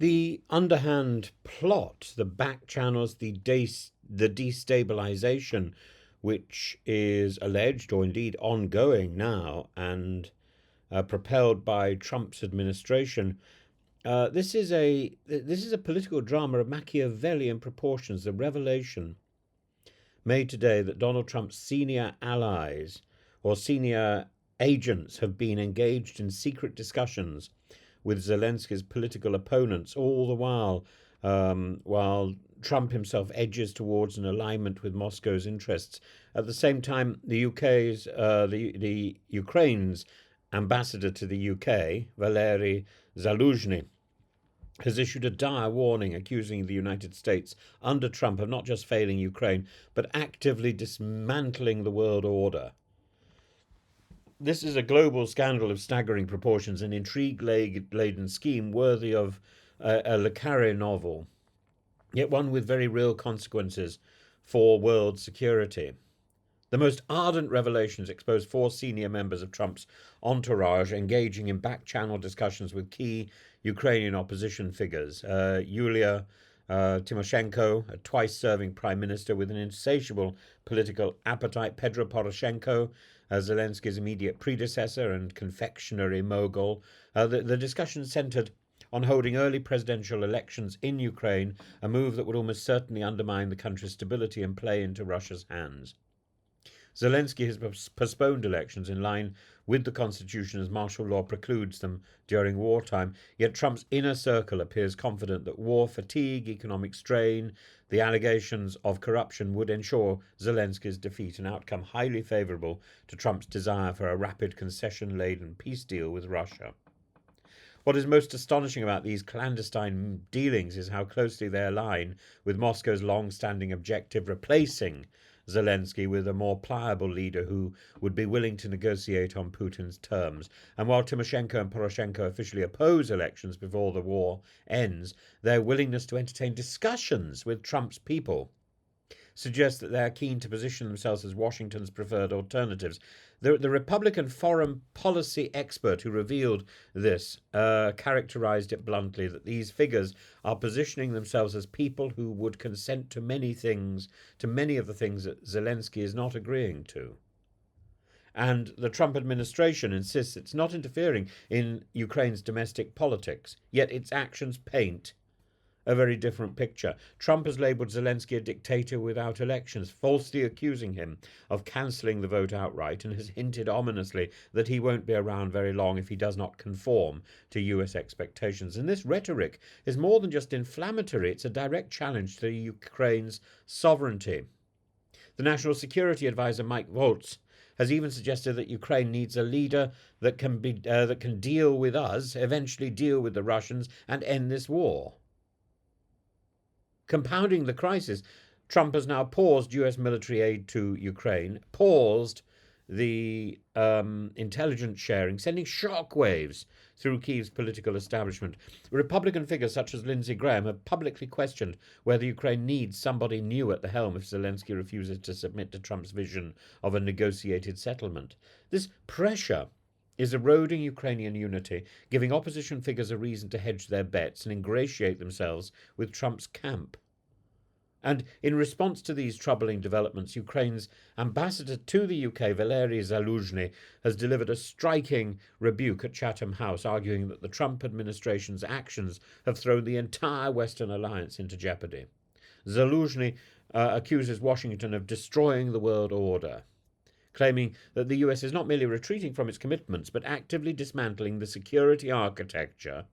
The underhand plot, the back channels, the destabilization, which is alleged or indeed ongoing now and propelled by Trump's administration. This is a political drama of Machiavellian proportions. The revelation made today that Donald Trump's senior allies or senior agents have been engaged in secret discussions with Zelensky's political opponents, all the while Trump himself edges towards an alignment with Moscow's interests. At the same time, the Ukraine's ambassador to the UK, Valery Zaluzhny, has issued a dire warning accusing the United States under Trump of not just failing Ukraine, but actively dismantling the world order. This is a global scandal of staggering proportions, an intrigue-laden scheme worthy of a Le Carre novel, yet one with very real consequences for world security. The most ardent revelations expose four senior members of Trump's entourage engaging in back-channel discussions with key Ukrainian opposition figures. Yulia Tymoshenko, a twice-serving prime minister with an insatiable political appetite. Pedro Poroshenko, Zelensky's immediate predecessor and confectionery mogul. The discussion centered on holding early presidential elections in Ukraine, a move that would almost certainly undermine the country's stability and play into Russia's hands. Zelensky has postponed elections in line with the constitution as martial law precludes them during wartime, yet Trump's inner circle appears confident that war fatigue, economic strain, the allegations of corruption would ensure Zelensky's defeat, an outcome highly favourable to Trump's desire for a rapid concession-laden peace deal with Russia. What is most astonishing about these clandestine dealings is how closely they align with Moscow's long-standing objective, replacing Zelensky with a more pliable leader who would be willing to negotiate on Putin's terms. And while Tymoshenko and Poroshenko officially oppose elections before the war ends, their willingness to entertain discussions with Trump's people suggests that they are keen to position themselves as Washington's preferred alternatives. The Republican foreign policy expert who revealed this characterized it bluntly that these figures are positioning themselves as people who would consent to many of the things that Zelensky is not agreeing to. And the Trump administration insists it's not interfering in Ukraine's domestic politics, yet its actions paint a very different picture. Trump has labelled Zelensky a dictator without elections, falsely accusing him of cancelling the vote outright, and has hinted ominously that he won't be around very long if he does not conform to US expectations. And this rhetoric is more than just inflammatory, it's a direct challenge to Ukraine's sovereignty. The National Security Advisor Mike Waltz has even suggested that Ukraine needs a leader that can deal with us, eventually deal with the Russians, and end this war. Compounding the crisis, Trump has now paused US military aid to Ukraine, paused the intelligence sharing, sending shockwaves through Kyiv's political establishment. Republican figures such as Lindsey Graham have publicly questioned whether Ukraine needs somebody new at the helm if Zelensky refuses to submit to Trump's vision of a negotiated settlement. This pressure is eroding Ukrainian unity, giving opposition figures a reason to hedge their bets and ingratiate themselves with Trump's camp. And in response to these troubling developments, Ukraine's ambassador to the UK, Valery Zaluzhny, has delivered a striking rebuke at Chatham House, arguing that the Trump administration's actions have thrown the entire Western alliance into jeopardy. Zaluzhny accuses Washington of destroying the world order, claiming that the US is not merely retreating from its commitments, but actively dismantling the security architecture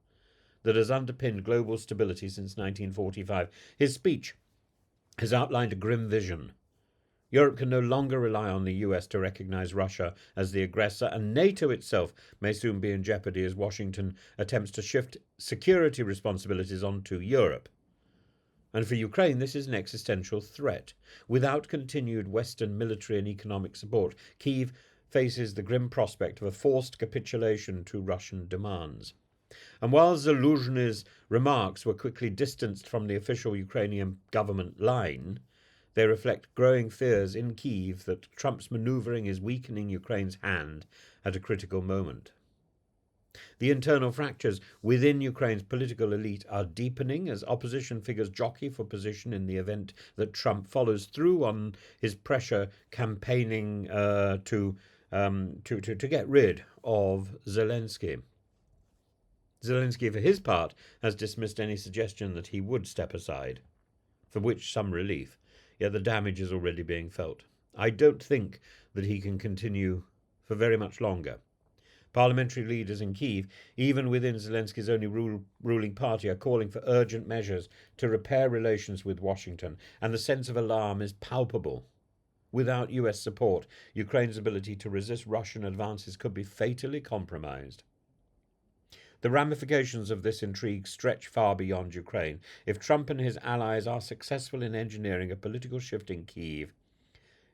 that has underpinned global stability since 1945. His speech has outlined a grim vision. Europe can no longer rely on the US to recognize Russia as the aggressor, and NATO itself may soon be in jeopardy as Washington attempts to shift security responsibilities onto Europe. And for Ukraine, this is an existential threat. Without continued Western military and economic support, Kyiv faces the grim prospect of a forced capitulation to Russian demands. And while Zaluzhny's remarks were quickly distanced from the official Ukrainian government line, they reflect growing fears in Kyiv that Trump's manoeuvring is weakening Ukraine's hand at a critical moment. The internal fractures within Ukraine's political elite are deepening as opposition figures jockey for position in the event that Trump follows through on his pressure campaigning to get rid of Zelensky. Zelensky, for his part, has dismissed any suggestion that he would step aside, for which some relief, yet the damage is already being felt. I don't think that he can continue for very much longer. Parliamentary leaders in Kyiv, even within Zelensky's only ruling party, are calling for urgent measures to repair relations with Washington, and the sense of alarm is palpable. Without US support, Ukraine's ability to resist Russian advances could be fatally compromised. The ramifications of this intrigue stretch far beyond Ukraine. If Trump and his allies are successful in engineering a political shift in Kyiv,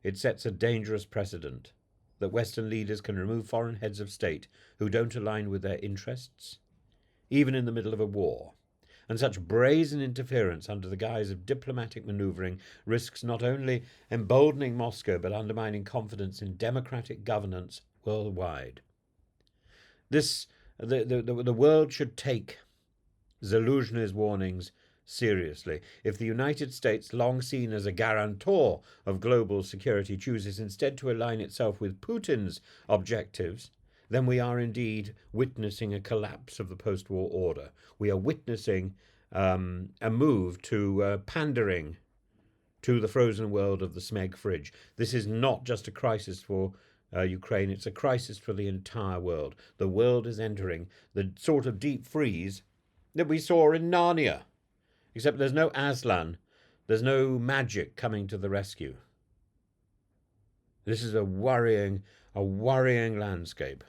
it sets a dangerous precedent that Western leaders can remove foreign heads of state who don't align with their interests, even in the middle of a war. And such brazen interference under the guise of diplomatic manoeuvring risks not only emboldening Moscow but undermining confidence in democratic governance worldwide. The world should take Zelensky's warnings seriously. If the United States, long seen as a guarantor of global security, chooses instead to align itself with Putin's objectives, then we are indeed witnessing a collapse of the post-war order. We are witnessing a move to pandering to the frozen world of the Smeg fridge. This is not just a crisis for Ukraine, it's a crisis for the entire world. The world is entering the sort of deep freeze that we saw in Narnia, except there's no Aslan, there's no magic coming to the rescue. This is a worrying landscape.